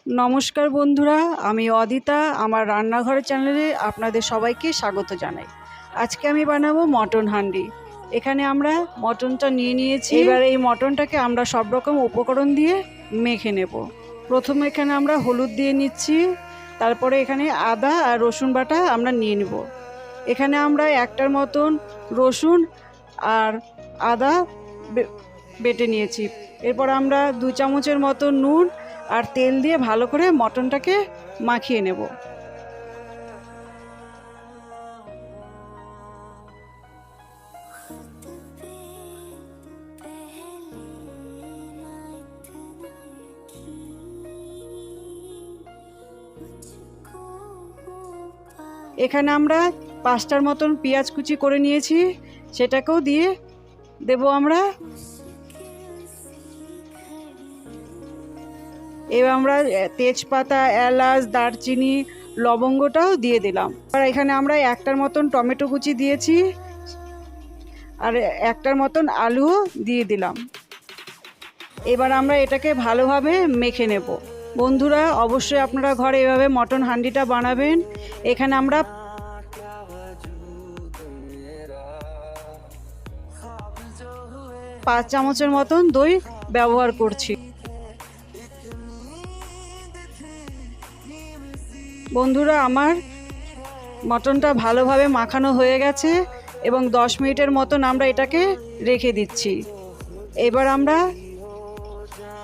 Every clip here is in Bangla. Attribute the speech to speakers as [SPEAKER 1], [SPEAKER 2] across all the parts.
[SPEAKER 1] নমস্কার বন্ধুরা, আমি অদিতা। আমার রান্নাঘরের চ্যানেলে আপনাদের সবাইকে স্বাগত জানাই। আজকে আমি বানাবো মটন হান্ডি। এখানে আমরা মটনটা নিয়ে নিয়েছি। এবার এই মটনটাকে আমরা সব রকম উপকরণ দিয়ে মেখে নেব। প্রথমে এখানে আমরা হলুদ দিয়ে নিচ্ছি, তারপরে এখানে আদা আর রসুন বাটা আমরা নিয়ে নেব। এখানে আমরা একটার মতন রসুন আর আদা বেটে নিয়েছি। এরপর আমরা 2 চামচের মতো নুন আর তেল দিয়ে ভালো করে মটনটাকে মাখিয়ে নেব। এখানে আমরা 5টার মতন পেঁয়াজ কুচি করে নিয়েছি, সেটাকেও দিয়ে দেব আমরা। এবার আমরা তেজপাতা, এলাচ, দারচিনি, লবঙ্গটাও দিয়ে দিলাম। আর এখানে আমরা 1টার মতন টমেটো কুচি দিয়েছি আর 1টার মতন আলুও দিয়ে দিলাম। এবার আমরা এটাকে ভালোভাবে মেখে নেব। বন্ধুরা, অবশ্যই আপনারা ঘরে এভাবে মটন হান্ডিটা বানাবেন। এখানে আমরা 5 চামচের মতন দই ব্যবহার করছি। বন্ধুরা, আমার মটনটা ভালোভাবে মাখানো হয়ে গেছে এবং 10 মিনিটের মতন আমরা এটাকে রেখে দিচ্ছি। এবার আমরা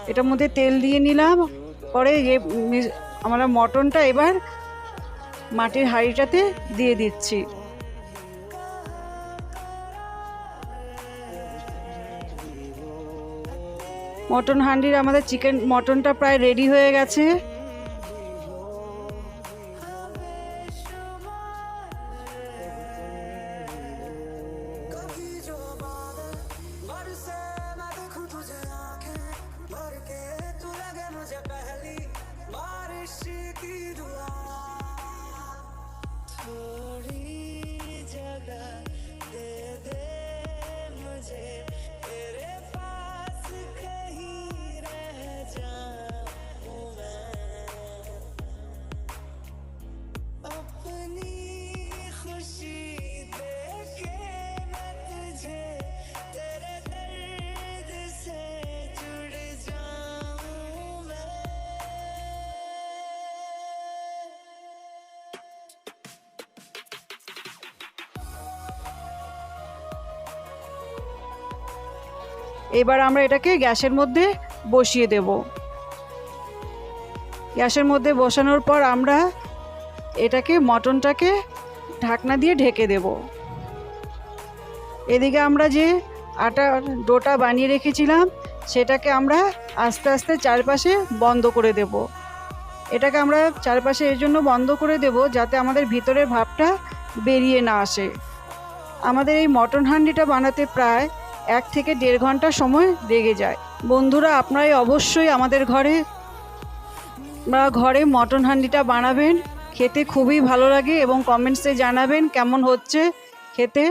[SPEAKER 1] এটার মধ্যে তেল দিয়ে নিলাম। পরে আমরা মটনটা এবার মাটির হাঁড়িটাতে দিয়ে দিচ্ছি। মটন হান্ডির আমাদের মটনটা প্রায় রেডি হয়ে গেছে। এবার আমরা এটাকে গ্যাসের মধ্যে বসিয়ে দেব। গ্যাসের মধ্যে বসানোর পর আমরা এটাকে মটনটাকে ঢাকনা দিয়ে ঢেকে দেব। এদিকে আমরা যে আটার ডোটা বানিয়ে রেখেছিলাম সেটাকে আমরা আস্তে আস্তে চারপাশে বন্ধ করে দেব। এটাকে আমরা চারপাশে এর জন্য বন্ধ করে দেব যাতে আমাদের ভিতরের ভাপটা বেরিয়ে না আসে। আমাদের এই মটন হান্ডিটা বানাতে প্রায় 1 থেকে 1.5 ঘন্টা সময় লেগে যায়। বন্ধুরা, আপনারাই অবশ্যই আমাদের ঘরে মটন হান্ডিটা বানাবেন। খেতে খুবই ভালো লাগে এবং কমেন্টসে জানাবেন কেমন হচ্ছে খেতে।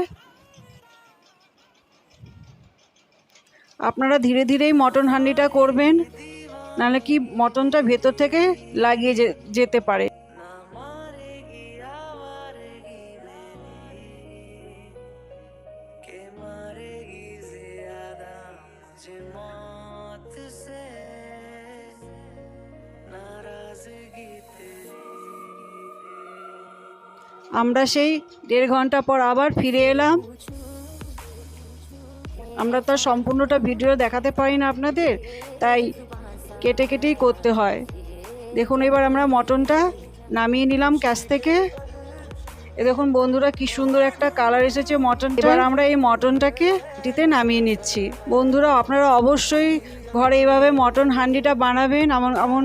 [SPEAKER 1] আপনারা ধীরে ধীরেই মটন হান্ডিটা করবেন, নাহলে কি মটনটা ভেতর থেকে লাগিয়ে যেতে পারে। আমরা সেই 1.5 ঘন্টা পর আবার ফিরে এলাম। আমরা তো সম্পূর্ণটা ভিডিও দেখাতে পারি না আপনাদের, তাই কেটে কেটেই করতে হয়। দেখুন, এবার আমরা মটনটা নামিয়ে নিলাম গ্যাস থেকে। দেখুন বন্ধুরা, কি সুন্দর একটা কালার এসেছে মটন। এবার আমরা এই মটনটাকে এটিতে নামিয়ে নিচ্ছি। বন্ধুরা, আপনারা অবশ্যই ঘরে এইভাবে মটন হান্ডিটা বানাবেন। এমন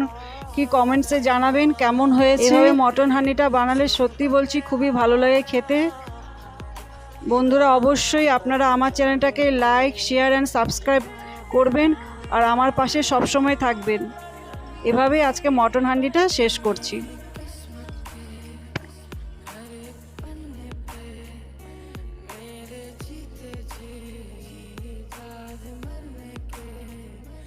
[SPEAKER 1] কি কমেন্টসে জানাবেন কেমন হয়েছে। এভাবে মটন হান্ডিটা বানালে সত্যি বলছি খুবই ভালো লাগে খেতে। বন্ধুরা, অবশ্যই আপনারা আমার চ্যানেলটাকে লাইক, শেয়ার অ্যান্ড সাবস্ক্রাইব করবেন আর আমার পাশে সবসময় থাকবেন। এভাবেই আজকে মটন হান্ডিটা শেষ করছি।